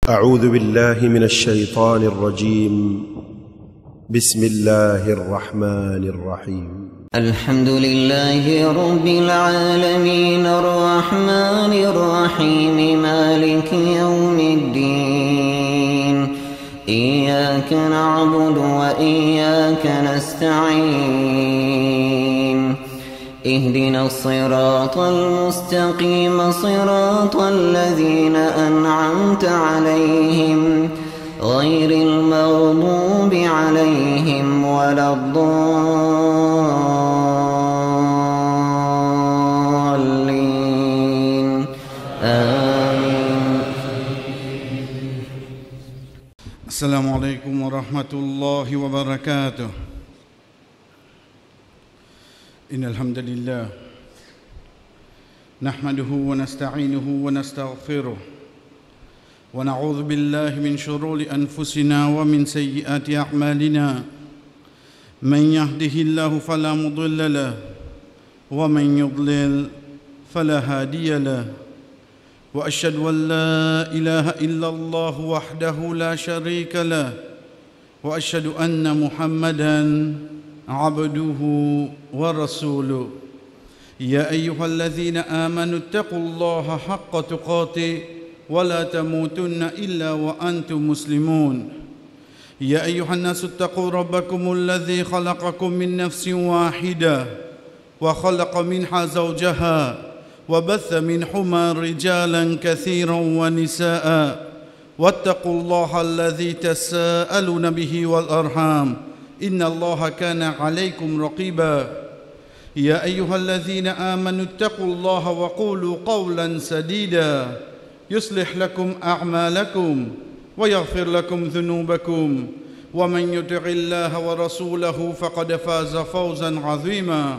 أعوذ بالله من الشيطان الرجيم. بسم الله الرحمن الرحيم. الحمد لله رب العالمين الرحمن الرحيم مالك يوم الدين. إياك نعبد وإياك نستعين. اهدنا الصراط المستقيم صراط الذين أنعمت عليهم غير المغضوب عليهم ولا الضالين. آمين. السلام عليكم ورحمة الله وبركاته. إن الحمد لله نحمده ونستعينه ونستغفره ونعوذ بالله من شرور أنفسنا ومن سيئات أعمالنا. من يهده الله فلا مضل له ومن يضلل فلا هادي له. وأشهد أن لا إله إلا الله وحده لا شريك له وأشهد أن محمدًا عبده ورسوله. يا أيها الذين آمنوا اتقوا الله حق تقاته ولا تموتن إلا وأنتم مسلمون. يا أيها الناس اتقوا ربكم الذي خلقكم من نفس واحدة وخلق منها زوجها وبث منهما رجالا كثيرا ونساء واتقوا الله الذي تساءلون به والأرحام إن الله كان عليكم رقيبا. يا أيها الذين آمنوا اتقوا الله وقولوا قولا سديدا يصلح لكم أعمالكم ويغفر لكم ذنوبكم ومن يطع الله ورسوله فقد فاز فوزا عظيما.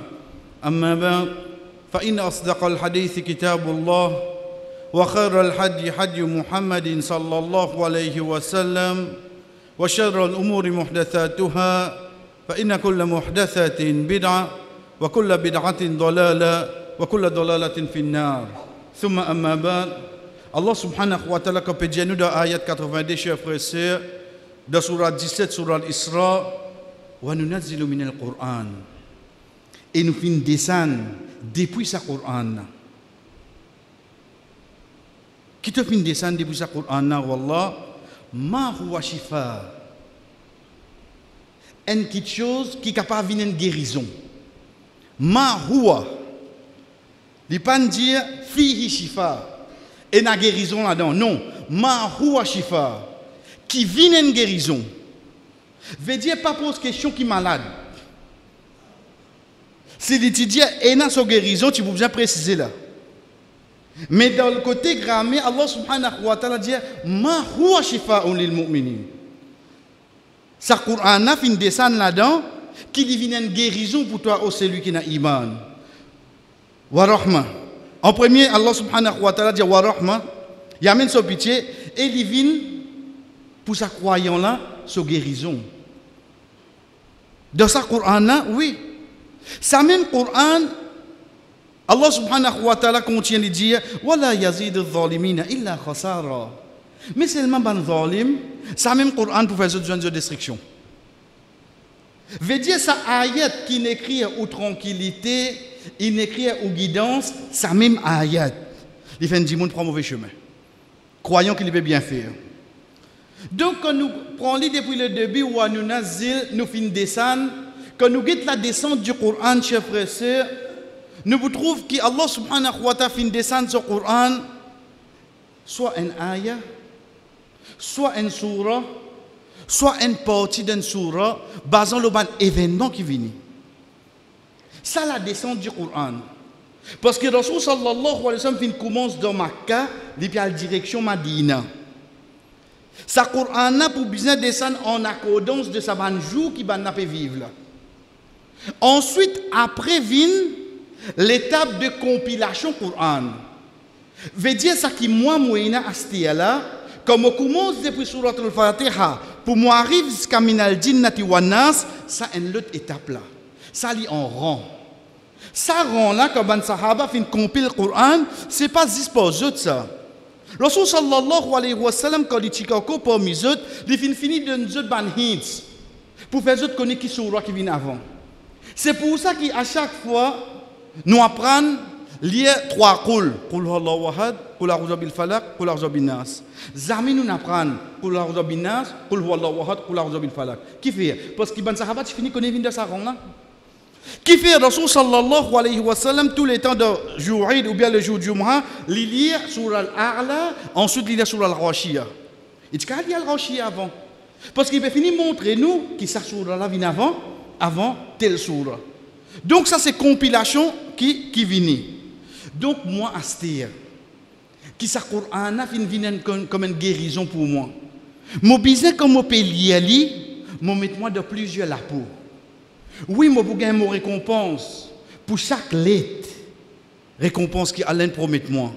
أما بعد فإن أصدق الحديث كتاب الله وخير الهدي هدي محمد صلى الله عليه وسلم وشر الأمور محدثاتها فإن كل محدثة بدعة وكل بدعة ضلالة وكل ضلالة في النار. ثم أما بعد, Allah subhanahu wa ta'ala compétit nous dans ayat 82, chers frères et sœurs, dans surah 17, surah Isra, wa nunazzilu min al-Qur'an. Et nous finissons descendre depuis ce Qur'an. Qui te finit descendre depuis ce Qur'an, wallah, ma huwa shifa. Une petite chose qui est capable de venir une guérison. Ma huwa. Il ne pas dire fihi shifa. Et na guérison là-dedans. Non. Ma huwa shifa. Qui vient une guérison. Veut dire pas pose question qui est malade. Si tu dis et na so guérison, tu peux bien préciser là. Mais dans le côté grammaire, Allah subhanahu wa ta'ala dit ma huwa shifa'un lil mu'minin. Sa Qur'an a fin descendre là-dedans qui devient une guérison pour toi ou celui qui n'a iman. Wa rahma. En premier, Allah subhanahu wa ta'ala dit wa rahma. Il amène son pitié et divine pour sa croyant là, sa guérison. Dans sa Qur'an là, oui. Sa même Qur'an, Allah subhanahu wa ta'ala continue de dire wala yazid adh-dhalimina illa khasara. Mais seulement ban zalim, ça même Coran pour faire de destruction. Veut dire ça ayat qui n'écrit ou tranquillité, il n'écrit ou guidance, ça même ayat. Il fait un monde prend mauvais chemin. Croyons qu'il peut bien faire. Donc quand nous prenons depuis le début où nous nazil, nous fin descendre, quand nous guettons la descente du Coran, chers frères et sœurs, nous vous trouvons qu'Allah subhanahu wa ta'ala fin descendre sur le Coran, soit un ayat, soit une surah, soit une partie d'une surah, basant le bon événement qui vient. Ça, la descente du Coran. Parce que Rasul sallallahu alayhi wa sallam commence dans Makkah, il y a la direction Madina. Sa Coran a pour bien descendre en accordance de sa bonne jour qui va vivre. Ensuite, après vient l'étape de compilation Coran. Veut dire ça qui moi moyena astia là. Comme on commence depuis Surat al-Fatiha, pour moi arrive jusqu'à Minal Jinnati wa Nas, ça une autre étape là. Ça lit en rang. Ça rend là, comme un sahaba fin compile le Coran, c'est pas juste pour eux ça. Rasul sallallahu alayhi wa sallam, quand il dit parmi eux, il finit de nous ban hints pour faire autres connaître qui sont qui viennent avant. C'est pour ça qu'à chaque fois, nous apprenons lire 3 qul. Qul huwallahu ahad, qul a'udhu bil falaq, qul a'udhu bin nas. Jamais nous apprenons qul a'udhu bin nas, qul huwallahu ahad, qul a'udhu bil falaq. Qui fait? Parce que les sahaba finissent connaître viennent de ça là. Qui fait Rasul sallallahu alayhi wa sallam tous les temps de jour Eid ou bien le jour du Jumu'ah, il lit sur Al-A'la, ensuite il lit sur Al-Ghashiyah. Il dit qu'il y a Al-Ghashiyah avant. Parce qu'il peut finir montrer nous qui ça surah là vient avant telle surah. Donc ça c'est compilation qui vient. Donc moi Astir, qui ça Coran vient comme une guérison pour moi. Mon business comme mon pays ali, mon mettre-moi de plusieurs la peau. Oui, moi, j'ai une récompense pour chaque lettre. Récompense qui Alain promet moi.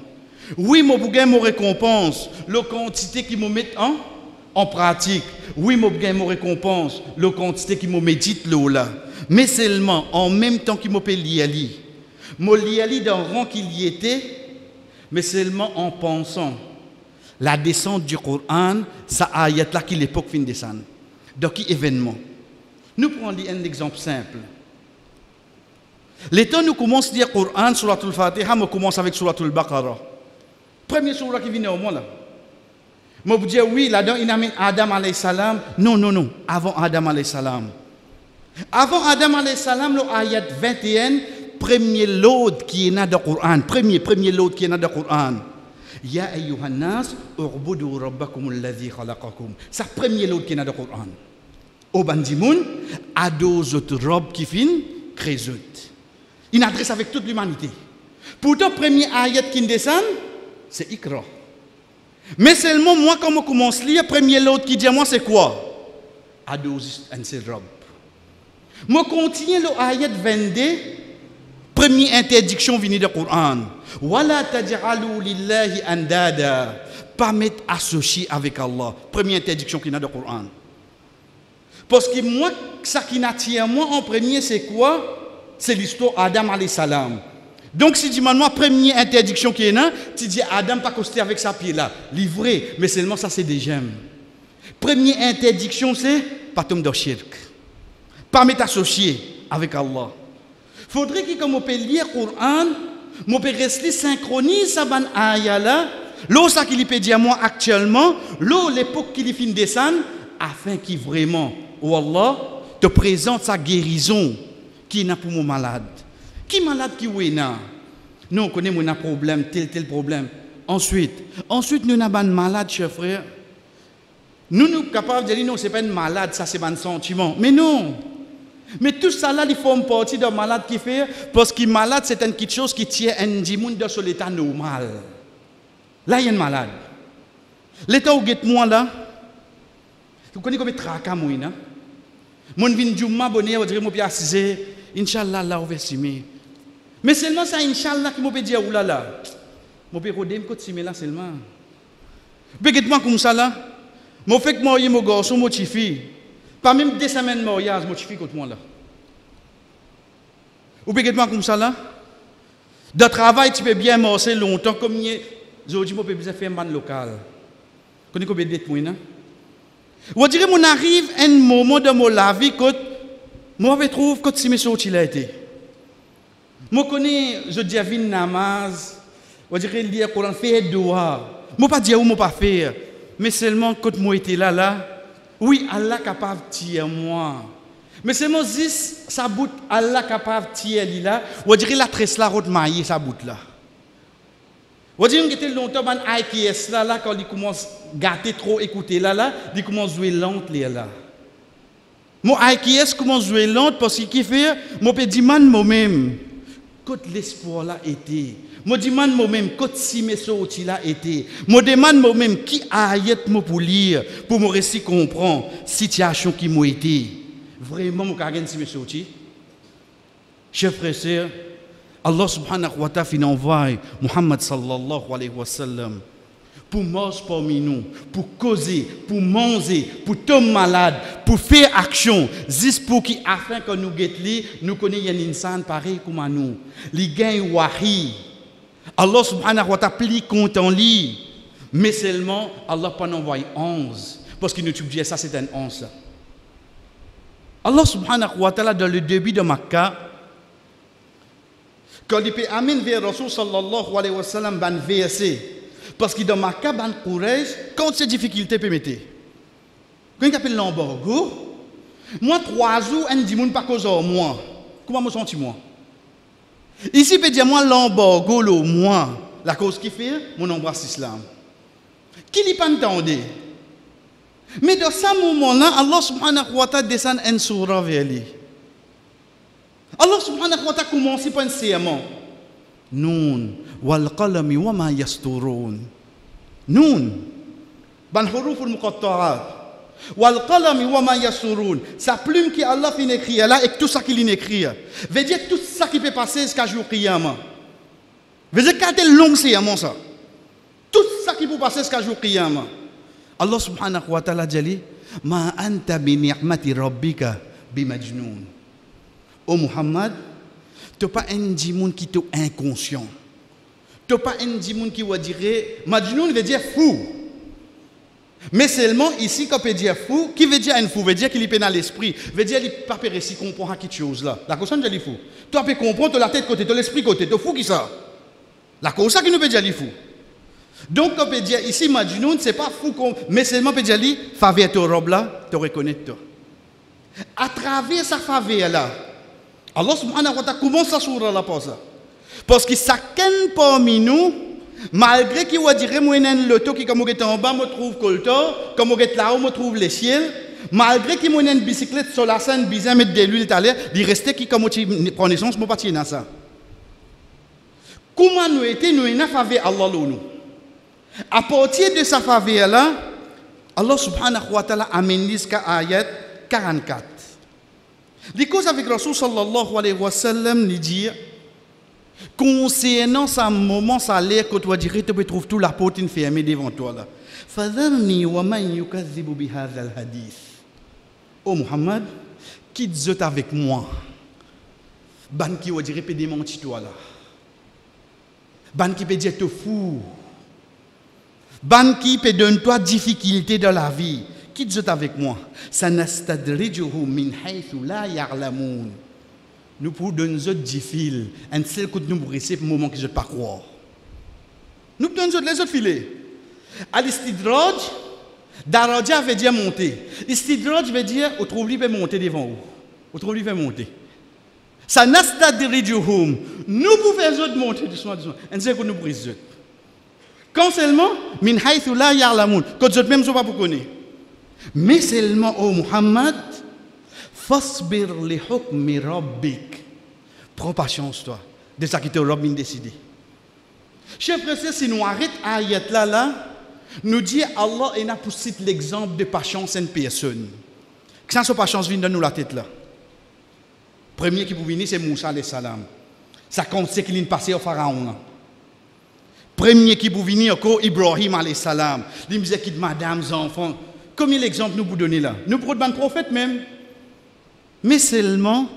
Oui, moi, j'ai une récompense, la quantité qui me met en pratique. Oui, moi, j'ai une récompense, la quantité qui me médite là. Mais seulement, en même temps qu'il me paye l'IALI. Moi, l'IALI dans le rang qu'il y était, mais seulement en pensant la descente du Coran, ça a été là qui l'époque fin descendre. Donc, qui événement? Nous prenons un exemple simple. Les temps nous commençons à lire le Coran, Surat al-Fatiha, nous commençons avec Surat al-Baqarah. Premier surat qui vient au moins là. Je vous dis oui, là-dedans, il y a Adam alayhi salam. Non, avant Adam alayhi salam. Avant Adam alayhi salam, le ayat 21, premier lot qui est dans le Coran. Premier lot qui est dans le Coran. Ya ayyuhan nas, u'budu rabbakum alladhi khalaqakum. C'est le premier lot qui est dans le Coran. Au bandimoun, à deux autres robes qui finissent, crézut. Il adresse avec toute l'humanité. Pourtant, le premier ayat qui descend, c'est Ikra. Mais seulement moi, quand je commence à lire, le premier lot qui dit à moi, c'est quoi? À deux robes. Je continue le ayat 22, première interdiction venue du Coran. Wala taj'alu lillahi andada. Pas mettre associé avec Allah. Première interdiction qui est dans le Coran. Parce que moi, ça qui n'attire moi en premier, c'est quoi? C'est l'histoire d'Adam alayhi salam. Donc, si tu m'as demandé la première interdiction qui est là, tu dis Adam pas costé avec sa pied là, livré, mais seulement ça c'est des gemmes. Première interdiction, c'est pas tomber dans le shirk. Pas m'être associé avec Allah. Faudrait que comme on peut lire le Coran, on peut rester synchronisé ça ban aya là, l'eau ça qu'il peut dire moi actuellement, l'eau l'époque qu'il fin descendre afin qu'il vraiment ou Allah te présente sa guérison qui n'a pour mon malade. Qui malade qui est là? Nous on connaît mon problème, tel problème. Ensuite nous avons un malade, chers frères. Nous sommes capables de dire non, ce n'est pas un malade, ça c'est un sentiment. Mais non. Mais tout ça là, il forme partie d'un malade qui fait, parce que malade c'est une petite chose qui tient un dimoun dans son état normal. Là il y a un malade. L'état où est moi là, vous connaissez combien de tracas moi là? Mon vin Juma bonheur, on dirait mon pied assisé, Inch'Allah là on va s'aimer. Mais seulement ça Inch'Allah qui m'a dit oulala. Mon père rodem côté simé là seulement. Begit-moi comme ça là. Mon fait que moi y mon garçon mon chifi. Pas même 2 semaines de mariage mon chifi contre moi là. Ou begit-moi comme ça là. De travail tu peux bien marcher longtemps comme aujourd'hui mon peut bien faire un ban local. Connais combien de moi là? On dirait mon arrive un moment de ma vie que moi je trouve que si mes sorties là été. Moi connais je divine namaz, on dirait lire Coran faire doua. Moi pas dire ou moi pas faire, mais seulement quand moi était là, oui Allah capable tirer moi. Mais seulement juste sa bout Allah capable tirer là, on dirait la tresse là route mailler sa bout là. On dirait que était longtemps ban IKS là quand il commence gâter trop écouter là, il commence jouer lente là. Mon IKS commence jouer lente parce qu'il fait mon petit man moi-même. Quand l'espoir là était, moi demande moi-même quand si mes sorties là était, moi demande moi-même qui ayat moi pour lire, pour me réussir comprendre situation qui m'a été. Vraiment moi carrément si mes sorties. Chers frères et sœurs, Allah subhanahu wa ta'ala envoie Muhammad sallallahu alayhi wa sallam pour manger parmi nous, pour causer, pour manger, pour tomber malade, pour faire action, juste pour qui afin que nous guettions, nous connaissons un insan pareil comme nous. Les gains wahi. Allah subhanahu wa ta'ala plie content lui. Mais seulement, Allah pas envoyé 11. Parce qu'il nous dit ça, c'est un 11. Allah subhanahu wa ta'ala, dans le début de Makkah, quand il peut amener vers Rasul sallallahu alayhi wa sallam, ban verset. Parce que dans Makkah, ban Quraysh, quand ces difficultés permettent. Quand il appelle l'embargo, moi, 3 jours, un dit, pas cause de moi. Comment me sens-tu, moi? Ici, peut dire, moi, l'embargo, le moi, la cause qui fait, mon embrasse l'islam. Qui n'est pas entendu? Mais dans ce moment-là, Allah subhanahu wa ta'ala descend un surah vers lui. Allah subhanahu wa ta'ala commence par un serment. Noun, wal qalami wa ma yasturun. Noun, ban huruf al-muqatta'at. Wal qalami wa ma yasturun. Sa plume qui Allah fait écrire là et tout ça qu'il écrit. Veut dire tout ça qui peut passer jusqu'à jour qiyamah. Veut dire quand est long serment ça. Tout ça qui peut passer jusqu'à jour qiyamah. Allah subhanahu wa ta'ala dit ma anta bi ni'mati rabbika bi majnun. Oh Muhammad, tu n'es pas un djimoun qui est inconscient. Tu n'es pas un djimoun qui va dire majnun veut dire fou. Mais seulement ici, quand on peut dire fou, qui veut dire un fou? Veut dire qu'il est dans l'esprit. Veut dire qu'il n'est pas réussi à comprendre quelque chose là. La cause ça, c'est fou. Tu peux comprendre, tu la tête côté, tu l'esprit côté. Tu es fou qui ça? La cause ça qui nous peut dire fou. Donc, on peut dire ici, Majnoun, ce n'est pas fou, mais seulement on peut dire, faveur ta robe là, tu reconnais toi. À travers sa faveur là, Allah subhanahu wa ta'ala commence à sourire la pause. Parce que chacun parmi nous, malgré qu'il va dire, moi, le taux qui, comme on est en bas, me trouve coltor, comme on est là-haut, me trouve les ciels, malgré qu'il y a une bicyclette sur la scène, bizarre, mettre de l'huile à l'air, il reste qui, comme on prend naissance, moi, pas dans ça. Comment nous étions, nous avons faveur Allah nous. À partir de sa faveur-là, Allah subhanahu wa ta'ala amène jusqu'à ayat 44. Les causes avec Rasul sallallahu alayhi wa sallam, il dit, concernant ce moment, ça a l'air que tu dirais, tu peux trouver toute la porte fermée devant toi là. Fadharni wa man yukazzibu bi hadha al-hadith. Oh Muhammad, quitte avec moi. Ban qui va dire, peut démentir toi là. Ban qui peut dire, tu fou. Ban qui peut donner toi difficulté dans la vie. Quitte avec moi. Sanastadrijuhum min haythu la ya'lamun. Nous pouvons donner des difficultés. Un seul coup de nous briser pour le moment que je ne pas croire. Nous pouvons donner les autres filets. Al-istidraj, daraja veut dire monter. Istidraj veut dire, au trouve lui peut monter devant vous. Au trouve lui peut monter. Sanastadrijuhum. Nous pouvons faire les autres monter doucement, doucement. Un seul coup de nous briser. Quand seulement, min haythu la ya'lamun, quand je même pas pour connaître. Mais seulement, oh Muhammad, fasbir li hukmi rabbik. Prends patience, toi, de ça qui te Rabbin décidé. Chers frères, si nous arrêtons ayat là, nous dit Allah et n'a pour citer l'exemple de patience en personne. Que ça soit patience vient de nous la tête là. Premier qui pour venir, c'est Moussa alayhi salam. Ça compte ce qu'il est passé au pharaon là. Premier qui pour venir encore Ibrahim alayhi salam. Il me disait qu'il madame, enfants. Combien l'exemple nous vous donner là? Nous prenons un prophète même. Mais seulement,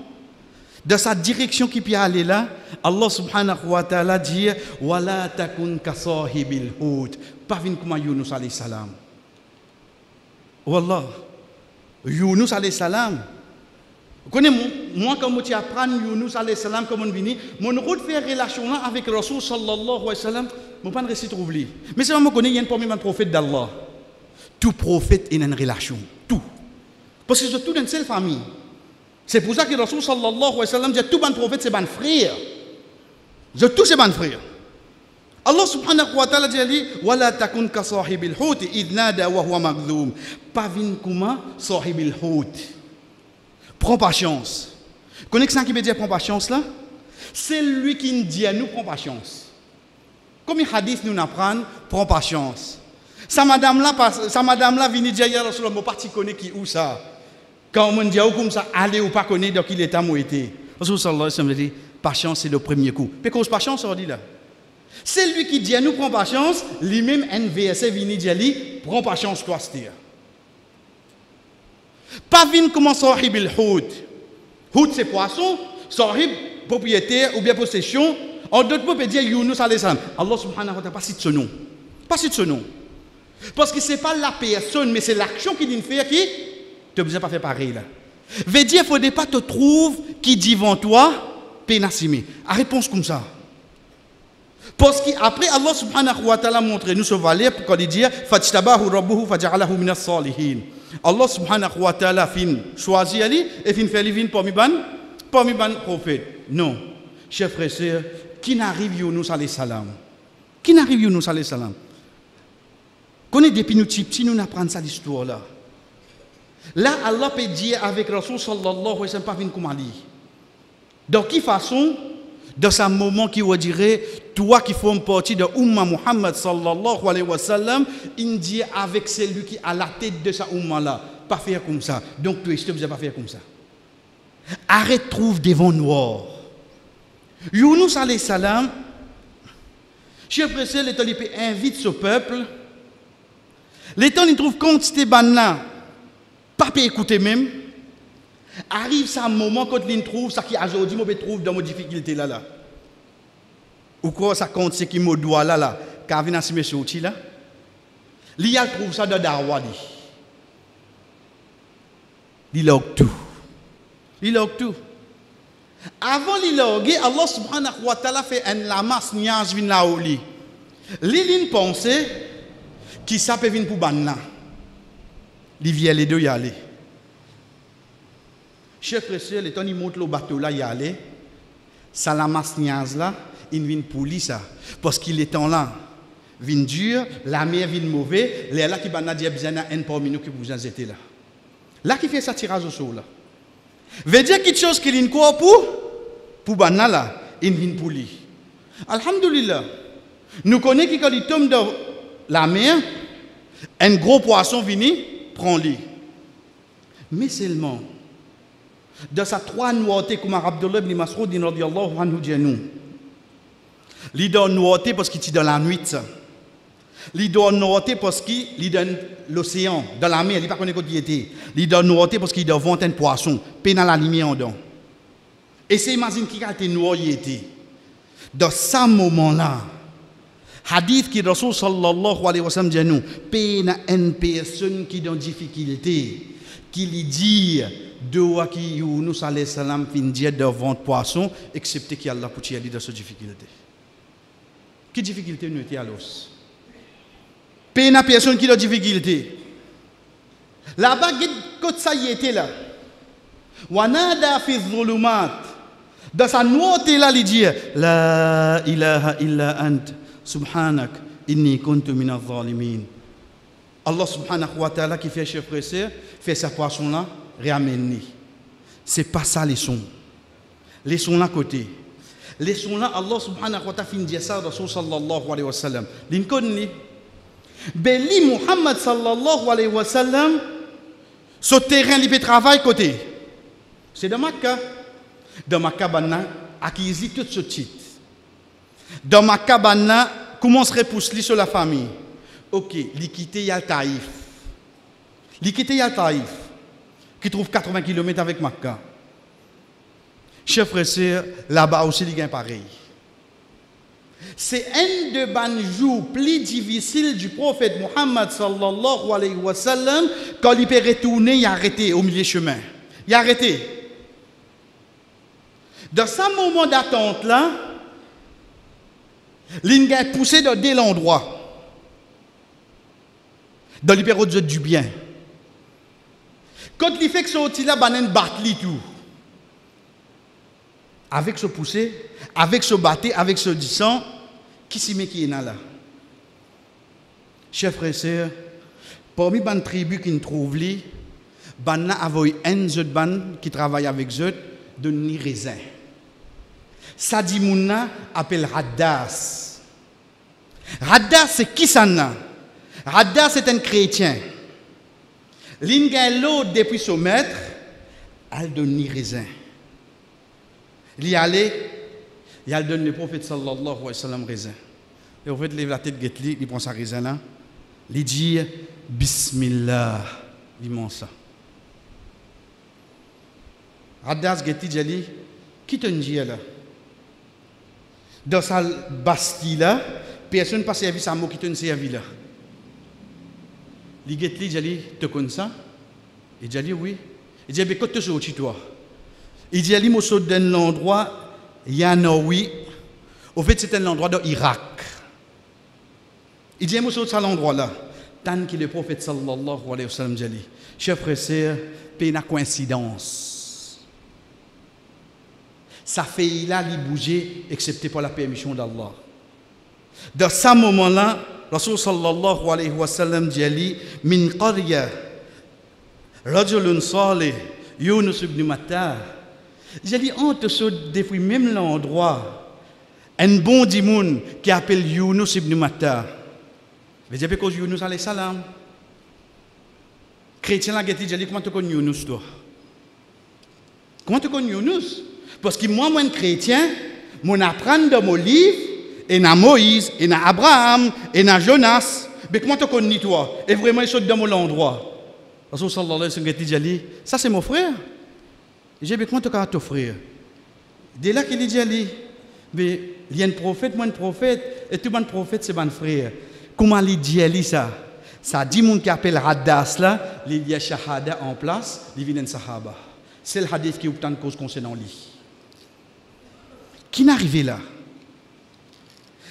dans sa direction qui peut aller là, Allah subhanahu wa ta'ala dit Wala takun ka sahibil hut. Pas vin comme Yunus alayhi salam. Wallah. Yunus alayhi salam. Vous connaissez, moi, quand je apprends Yunus alayhi salam, comme on vient, mon route fait relation là avec Rasul sallallahu alayhi wa sallam, je ne peux pas réussir à trouver. Mais c'est moi, je connais, il y a un prophète d'Allah. Tout prophète est une relation. Tout. Parce que c'est tout dans une seule famille. C'est pour ça que Rasul sallallahu alayhi wa sallam dit tout bon prophète, c'est bon frère. Tout c'est bon frère. Allah subhanahu wa ta'ala dit Wala takun ka sahibil hut idh nada wa huwa maghdhum. Pas vin kuma sahibil hut. Prends patience. Vous connaissez ça qui veut dire prends patience là? C'est lui qui nous dit à nous prends patience. Comme il hadith nous apprend, prends patience. Sa madame là vient dire ya Rasulullah, mon parti connaît qui où ça? Quand on dit comme ça, allez ou pas connaître dans quel état moi été. Rasulullah sallallahu alayhi wa sallam dit patience c'est le premier coup. Mais cause patience on dit là. C'est lui qui dit à nous prends patience, lui-même un verset vient dire lui prends patience toi c'est. Pas vin comme sahib al-hout. Hout c'est poisson, sahib propriétaire ou bien possession. En d'autres mots, on peut dire Yunus alayhi salam. Allah subhanahu wa ta'ala pas cite ce nom. Pas cite ce nom. Parce que ce n'est pas la personne, mais c'est l'action qui dit faire qui tu n'as besoin pas faire pareil là. Veut dire, il ne faudrait pas te trouver qui dit devant toi, pénassimé. À réponse comme ça. Parce qu'après, Allah subhanahu wa ta'ala montre nous ce valet pour qu'il dit Fajtabahu rabbuhu faja'alahu minas salihin. Allah subhanahu wa ta'ala fin choisi Ali et fin fait livin parmi ban prophète. Non. Chers frères et sœurs, qui n'arrive Younous alayhi salam? Qui n'arrive Younous alayhi salam? Connaît depuis nous petits, nous apprenons ça l'histoire là. Là, Allah peut dire avec Rasul sallallahu alayhi wa sallam pas vin comme Ali. Dans quelle façon? Dans ce moment qui vous dirait, toi qui formes partie de Ummah Muhammad sallallahu alayhi wa sallam, il dit avec celui qui est à la tête de sa Ummah là, pas faire comme ça. Donc, tu ne dois pas faire comme ça. Arrête, trouve des vents noirs. Younous alayhi salam, chef pressé, l'État invite ce peuple. L'État il trouve quantité banna, pas écouter même. Arrive ça un moment quand il trouve ça qui aujourd'hui me trouve dans mes difficultés là. Ou quoi ça compte ce qui me doit là car vient assumer ce outil là. Il a trouve ça dans Darwa li. Il a tout. Il a tout. Avant il a Allah subhanahu wa ta'ala fait un lamas niaz vin la oli. L'il pensait qui ça peut venir pour banna. Il vient les deux y aller. Chef frère, le temps il monte le bateau là, il y allait. Ça la masse niaz là, il vient pour lui ça. Parce qu'il est temps là, vient dur, la mer vient mauvais, les là qui va dire besoin un parmi nous qui vous en étiez là. Là qui fait ça tirage au sol là. Veut dire quelque chose qu'il y a pour banna là, il vient pour lui. Alhamdulillah. Nous connaissons qui quand il tombe dans la mer, un gros poisson vient prend lui. Mais seulement dans sa trois noiretés comme Abdullah ibn Mas'ud radiyallahu anhu dit nous. Il doit noireté parce qu'il est dans la nuit. Il doit noireté parce qu'il est dans l'océan, dans la mer, il ne pas connaître où était. Il doit noireté parce qu'il doit vendre un poisson, peine à la lumière en dedans. Et c'est imagine qui a été noir il était. Dans ce moment-là, hadith qui Rasul sallallahu alayhi wa sallam dit nous, peine à une personne qui est en difficulté, qui lui dit de qui Younous alayhi salam fin dire devant poisson excepté qu'il y a Allah pour tirer dans cette difficulté. Quelle difficulté nous était à l'os? Peine à personne qui a difficulté. Là-bas quand ça y était là. Wanada fi dhulumat. Dans sa nouveauté là il dit la ilaha illa ant subhanak inni kuntu minaz zalimin. Allah subhanahu wa ta'ala qui fait chef pressé fait sa poisson là réamène. C'est pas ça les sons. Les sons là côté. Les sons là Allah subhanahu wa ta'ala fin dire ça Rasul sallallahu alayhi wa sallam. L'incon ni Beli Muhammad sallallahu alayhi wa sallam ce terrain il peut travailler côté. C'est dans Makka. Dans Makka banna acquis tout ce titre. Dans Makka banna commence repousser sur la famille. OK, il quitte Yal Taïf. Il quitte Yal Taïf qui trouve 80 km avec Makka. Chers frères et sœurs, là-bas aussi il y a pareil. C'est un des jours plus difficiles du prophète Muhammad sallallahu alayhi wa sallam quand il peut retourner, il a arrêté au milieu du chemin. Il a arrêté. Dans ce moment d'attente là, il a poussé dans des endroits. Dans le période du bien. Quand il fait que ce outil-là, il a battu tout. Avec ce poussé, avec ce batté, avec ce disant, qui s'y met qui est là? Chers frères et sœurs, parmi les tribus qui nous trouvent là, il y a un ban qui travaille avec eux de ni raisin. Ça dit mouna appelle Raddas. Raddas c'est qui ça? Raddas c'est un chrétien. L'ingélo depuis son maître, elle donne ni raisin. Il y allait, il donne le prophète sallallahu alayhi wa sallam raisin. Et au fait, il lève la tête, il prend sa raisin là, il dit Bismillah, il mange ça. Raddas dit, qui te dit là? Dans sa bastille là, personne n'a pas servi sa mot qui te servi là. il dit, tu connais ça? Il dit, oui. Il dit, mais quand tu es toi? Il dit, il suis dans l'endroit, il y a un oui. Au fait, c'est un endroit de l'Irak. Il dit, je suis dans cet endroit-là. Tant que le prophète sallallahu alayhi wa sallam dit, chers frères et sœurs, c'est une coïncidence. Ça fait là, il bougeait, excepté pour la permission d'Allah. Dans ce moment-là, Rasul sallallahu alayhi wa sallam dit, min qarya, rajulun salih, Yunus ibn Matta. J'ai dit, on te saute depuis même l'endroit, un bon dimoun qui appelle Yunus ibn Matta. Mais j'ai parce que Yunus alayhi salam. Chrétien là, j'ai dit, comment tu connais Yunus toi? Comment tu connais Yunus? Parce que moi, un chrétien, mon apprendre de mon livre, et na Moïse, et na Abraham, et na Jonas. Mais comment tu connais toi? Et vraiment, il saute dans mon endroit. Rasul sallallahu alayhi wa sallam dit, ça c'est mon frère. J'ai dit, comment tu connais ton frère? Dès là qu'il dit, mais il y a un prophète, moi un prophète, et tout le prophète c'est mon frère. Comment il dit ça? Ça dit mon qui appelle Haddas là, il y a shahada en place, il vient un sahaba. C'est le hadith qui obtient cause concernant lui. Qui n'est arrivé là?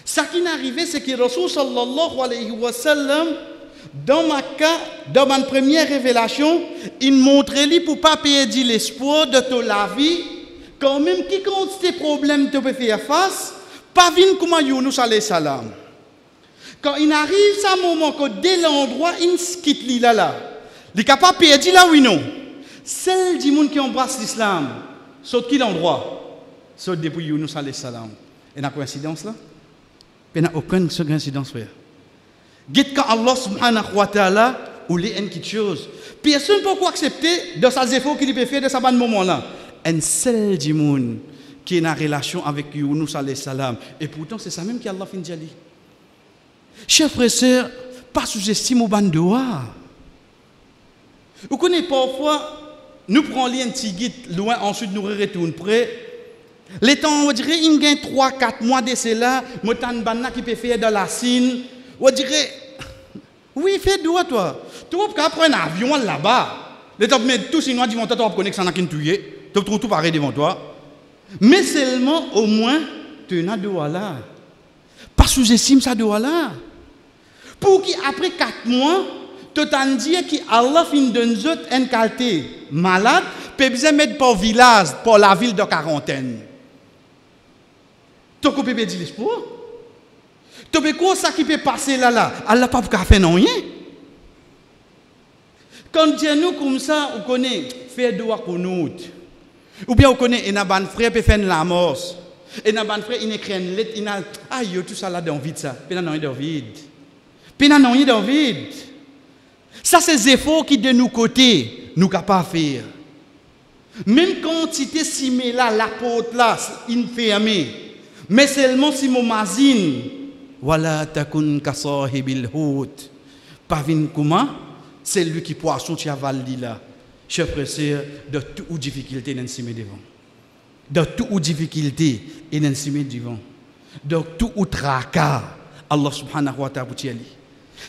Ça qui n'est arrivé, c'est que Rasul sallallahu alayhi wa sallam, dans ma première révélation, il montrait lui pour ne pas perdre l'espoir de toute la vie, quand même qui compte ces problèmes tu peux faire face, pas venir comme Yunus alayhi salam. Quand il arrive à un moment que dès l'endroit, il quitte lui là. Il n'est capable de perdre là oui non. Celle du monde qui embrasse l'islam, saute qui l'endroit? Saute depuis Yunus alayhi salam. Et la coïncidence là? Il n'y a aucune coïncidence frère. Dites quand Allah subhanahu wa ta'ala ou les une quelque chose. Personne ne peut accepter de ses efforts qu'il peut faire de ce moment-là. Un seul du monde qui est en relation avec Yunus alayhi salam. Et pourtant, c'est ça même qu'Allah fin dit. Chers frères et sœurs, pas sous-estime au bandoa. Vous connaissez parfois, nous prenons un petit guide loin, ensuite nous retournons près. Les temps, on dirait, il y a 3-4 mois de cela, moi, t'as une banane qui peut faire de la Chine. On dirait, oui, fais doigt, toi. Tu peux prendre un avion là-bas. Les temps, mais tous les Chinois disent, tu vas connaître ça, tu vas tout pareil devant toi. Mais seulement, au moins, tu as doigt là. Pas sous-estime ça doigt là. Pour qu'après 4 mois, tu t'en dis qu'Allah fin donne une qualité malade, peut bien mettre pour village, pour la ville de quarantaine. Tu peux dire l'espoir. Tu peux quoi ça qui peut passer là. Allah n'a pas faire rien. Quand Dieu nous comme ça, on connaît faire doigt qu'on nous. Ou bien on connaît un ban frère peut faire la mort. Et un ban frère il écrit une lettre, il a aïe tout ça là dans vide ça. Puis non dans vide. Puis non dans vide. Ça c'est des efforts qui de nous côté nous capables de faire. Même quantité si là la porte là fermée. Mais seulement si mon mazine wala takun kasahibil hut. Pas vin comment c'est lui qui poisson qui avale là. Chers frères et sœurs, de toute difficulté dans le devant. De toute difficulté et dans le devant. De tout tracas, Allah subhanahu wa ta'ala.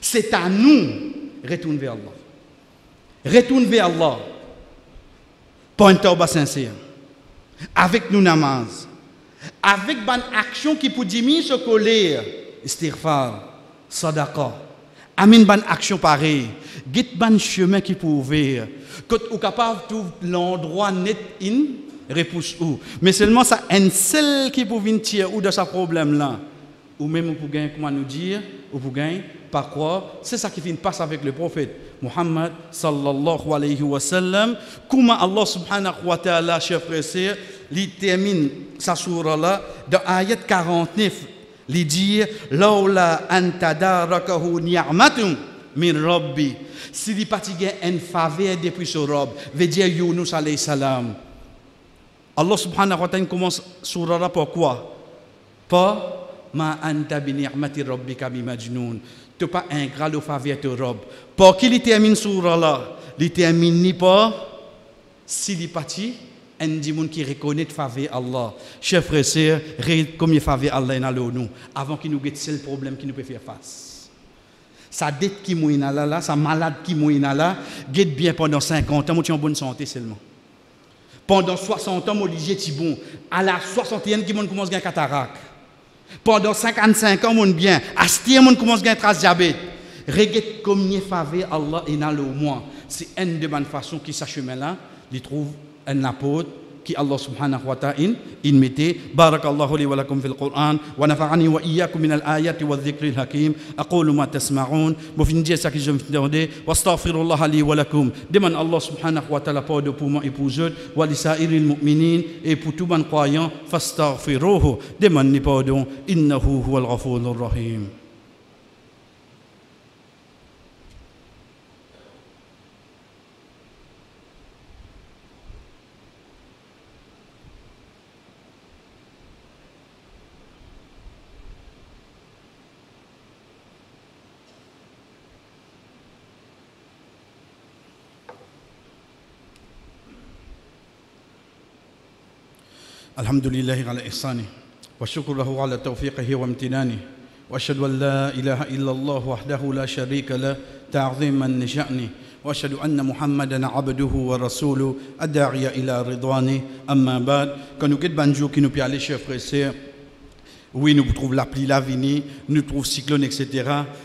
C'est à nous retourner vers Allah. Retourne vers Allah. Pour un tawbah sincère. Avec nous namaz. Avec une action qui peut diminuer ce colère. Istighfar, sadaqa. Amin ban action pareille. Get ban chemin qui peut ouvrir. Quand vous capable de l'endroit net in repousse où. Mais seulement ça un seul qui peut venir tirer ou de ce problème là. Ou même pour gagner comment nous dire ou pour gagner par quoi c'est ça qui vient passe avec le prophète Muhammad sallallahu alayhi wa sallam. Comment Allah subhanahu wa ta'ala chers frères et sœurs il termine sa sourate là dans ayat 49 il dit laula an tadarakahu ni'matun min rabbi s'il est fatigué une faveur depuis ce rob veut dire Yunus alayhi salam. Allah subhanahu wa ta'ala commence sourate là pourquoi pas ma anta bi ni'mati rabbika bi majnun. Tu pas ingrat de faveur de rob. Pour qu'il termine sourate là, il termine ni pas s'il est parti un dimoun qui reconnaît faveur Allah. Chers frères et sœurs, combien faveur Allah n'a nous avant qu'il nous guette le problème qui nous peut faire face. sa dette qui mouille là, sa malade qui mouille là, guette bien pendant 50 ans, moi tu es en bonne santé seulement. Pendant 60 ans, moi je bon. À la 61e, qui commence à gagner cataracte. Pendant 55 ans, mon bien. À ce moment, on commence à gagner trace diabète. Regarde comme il faveur Allah et dans le moins. C'est une de bonnes façons qui s'achemine là, il trouve un apôtre qui Allah subhanahu wa ta'ala in mette. Barakallahu li wa lakum fil Qur'an wa nafa'ani wa iyyakum min al-ayati wa dhikri al-hakim. Aqulu ma tasma'un. Bo fin dire ça que je me demande wa astaghfirullah li wa lakum. Demande Allah subhanahu wa ta'ala pardon pour moi et pour eux wa li sa'iril mu'minin et pour tout bon croyant fastaghfiruhu. Demande pardon innahu huwal ghafurur rahim. الحمد لله على إحسانه والشكر له على توفيقه وامتنانه وأشهد أن لا إله إلا الله وحده لا شريك له تعظيما لشأنه وأشهد أن محمدا عبده ورسوله الداعي إلى رضوانه أما بعد quand nous quittons Banjo qui nous peut aller chers frères et sœurs oui nous trouvons l'appli Lavini nous trouvons cyclone etc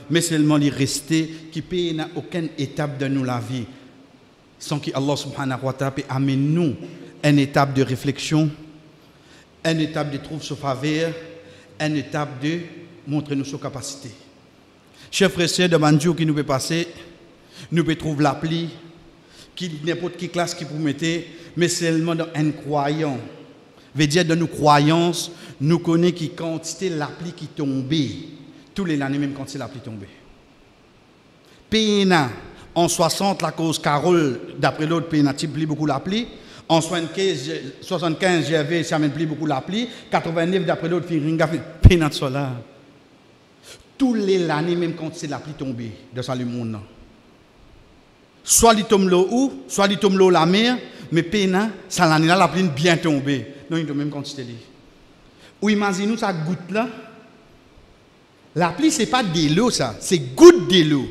mais seulement les restés qui paient n'a aucune étape de nous la vie sans que Allah subhanahu wa ta'ala amène nous une étape de réflexion une étape de trouver sa faveur, une étape de montrer nos capacités. Chers frères et sœurs de Banjo qui nous peut passer, nous peut trouver l'appli, qui n'importe quelle classe qui peut mettre, mais seulement dans un croyant. Veut dire dans nos croyances, nous connaissons qui quantité l'appli qui tombait, tous les années même quand c'est l'appli tombée. Péna en 60 la cause Carole, d'après l'autre Péna multiplie beaucoup l'appli. En 75, j'avais, ça m'implique beaucoup l'appli. 89, d'après l'autre, Firinga fait pénat solar. Tous les années, même quand c'est l'appli tombée de ça le monde. Soit il tombe l'eau ou, soit il tombe l'eau la mer, mais pénat, ça l'année là, l'appli bien tombée. Non, il tombe même quand c'était lui. Ou imaginez-nous ça goutte là. L'appli, ce n'est pas de l'eau, ça, c'est goutte de l'eau.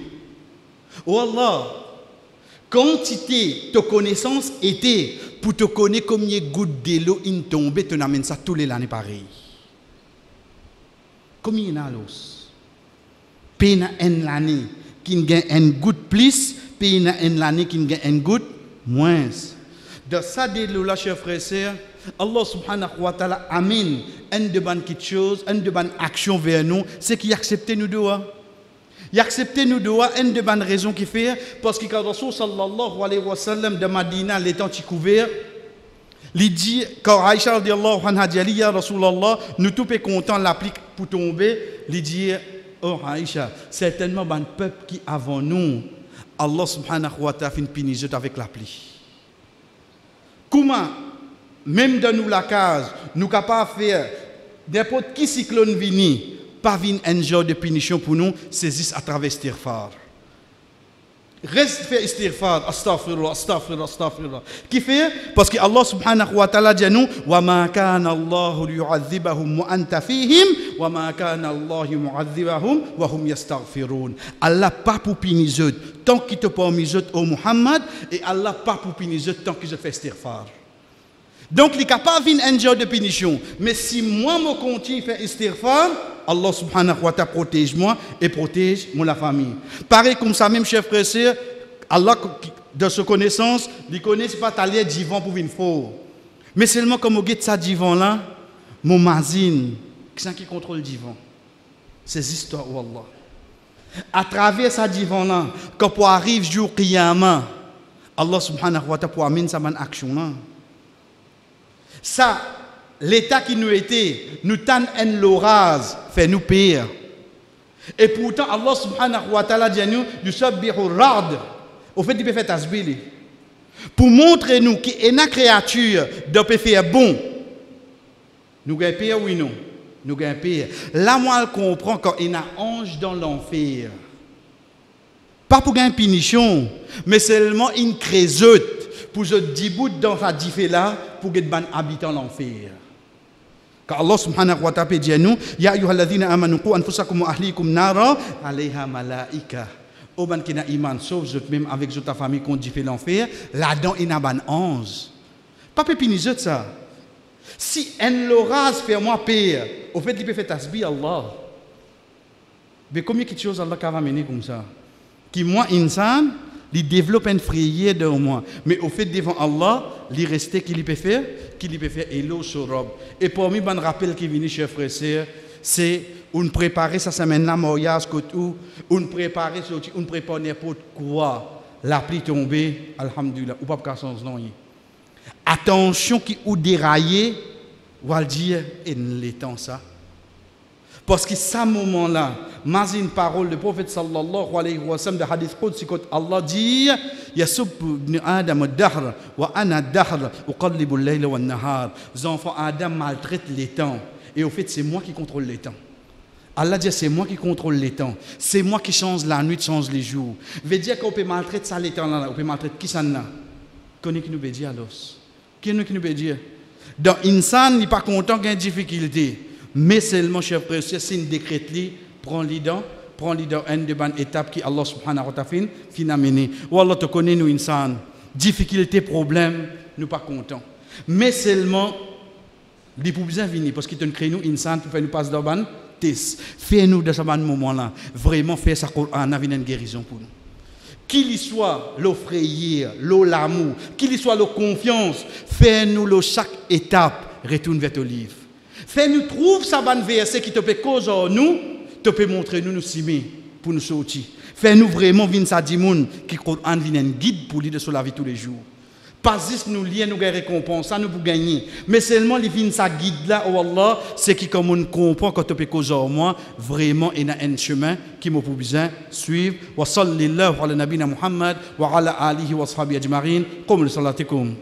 Oh Allah! Quantité de connaissances était pour te connaître combien de gouttes de l'eau in tombé, tu n'amènes ça tous les années pareil. Combien il y a l'os? Puis une année qui gagne une goutte plus, puis une année qui gagne une goutte moins. De ça de l'eau là, chers frères et sœurs, Allah subhanahu wa ta'ala amène une de bonnes choses, une de bonnes actions vers nous, c'est qu'il accepte nous deux. Il accepte nous doigts une de bonnes raisons qui fait parce que quand Rasul sallallahu alayhi wa sallam de Madina l'étant couvert il dit quand Aïcha radiyallahu anha dit ya Rasulallah nous tout est content l'applique pour tomber il dit oh Aïcha certainement un peuple qui avant nous Allah subhanahu wa ta'ala fait une punition avec l'appli. Comment même dans nous la case nous capable faire n'importe qui cyclone vini pas un genre de punition pour nous, saisissent à travers istighfar. Reste faire istighfar, astaghfirullah, astaghfirullah, astaghfirullah. Qui fait? Parce que Allah subhanahu wa ta'ala dit à nous, wa ma kana Allah liyu'adhibahum wa anta fihim, wa ma kana Allah mu'adhibahum wa hum yastaghfirun. Allah pas pour punir tant qu'il te pas mis au Muhammad, et Allah pas pour punir tant qu'il te fait istighfar. Donc, il n'est pas un genre de punition. Mais si moi, je continue à faire istighfar, Allah subhanahu wa ta'ala protège moi et protège la famille. Pareil comme ça, même chef frère, Allah, de sa connaissance, il ne connaît pas taler divan pour une faux. Mais seulement comme on get ça divan là, mon mazine, qui contrôle le divan. C'est l'histoire de Allah. À travers ça divan là, quand on arrive jour Qiyamah, Allah subhanahu wa ta'ala pour amener sa bonne action là. Ça, l'état qui nous était, nous t'en un l'orage, fait nous payer. Et pourtant, Allah subhanahu wa ta'ala dit à nous, yusabbihu rad. Au fait, il peut faire tasbih. Pour montrer nous qu'il y a une créature qui peut faire bon. Nous gagnons payer, oui, non. Nous gagnons payer. Là, moi, je comprends quand il y a un ange dans l'enfer. Pas pour gagner punition, mais seulement une créseute. Pour se débouter dans sa diffé là, pour que les habitants l'enfer. Car Allah subhanahu wa ta'ala dit à nous, Ya ayyuhalladhina amanu qu anfusakum wa ahlikum nara alayha malaika. Au ban qui n'a iman, sauf même avec ta famille qu'on dit fait l'enfer, là-dedans il n'a ban 11. Pas pépinizot ça. Si un l'orage fait moi pire, au fait il peut faire tasbih Allah. Mais combien de choses Allah va mener comme ça? Qui moi insan, il développe une frayeur de moi. Mais au fait devant Allah, il reste qu'il peut faire hello sur robe. Et pour moi, un rappel qui vient chez frère sœur, c'est on préparer ça semaine là mariage ou on préparer on prépare n'importe quoi. La pluie tombée, alhamdulillah, ou pas changer non. Attention qui ou dérailler, ou al dire et le temps ça. Parce que ce moment-là, mais une parole du prophète sallallahu alayhi wa sallam de hadith qudsi quand Allah dit Yasub ibn Adam ad-dahr wa ana ad-dahr uqallibu al-layla wa an-nahar. Les enfants Adam maltraitent les temps et au fait c'est moi qui contrôle les temps. Allah dit c'est moi qui contrôle les temps. C'est moi qui change la nuit, change les jours. Veut dire qu'on peut maltraiter ça les temps là, on peut maltraiter qui ça là. Connais qui nous veut dire alors. Qui nous veut dire dans insan n'est pas content qu'il y ait une difficulté. Mais seulement, cher frère, c'est une décret, prends les dents, une de bonnes étapes qui Allah subhanahu wa ta'ala fin amener. Ou Allah te connaît, nous, insan, difficulté, problème, nous pas contents. Mais seulement, les pour bien venir, parce qu'il te crée nous, insan, pour faire nous passer dans ban test. Fais-nous dans ce moment-là, vraiment faire sa Coran, avec une guérison pour nous. Qu'il y soit le frayeur, l'amour, qu'il y soit la confiance, fais-nous chaque étape, retourne vers ton livre. Fais-nous trouver sa bonne verset qui te peut causer nous, te peut montrer nous simer pour nous sortir. Fais-nous vraiment venir sa dimoun qui Coran vient un guide pour lui de sur la vie tous les jours. Pas juste nous lier nous gagner récompense, ça nous pour gagner, mais seulement les vient sa guide là oh Allah, c'est qui comme on comprend quand te peut causer moi vraiment il y a un chemin qui m'a pour besoin suivre. Wa sallallahu ala nabina Muhammad wa ala alihi wa sahbihi ajma'in. Qum li salatikum.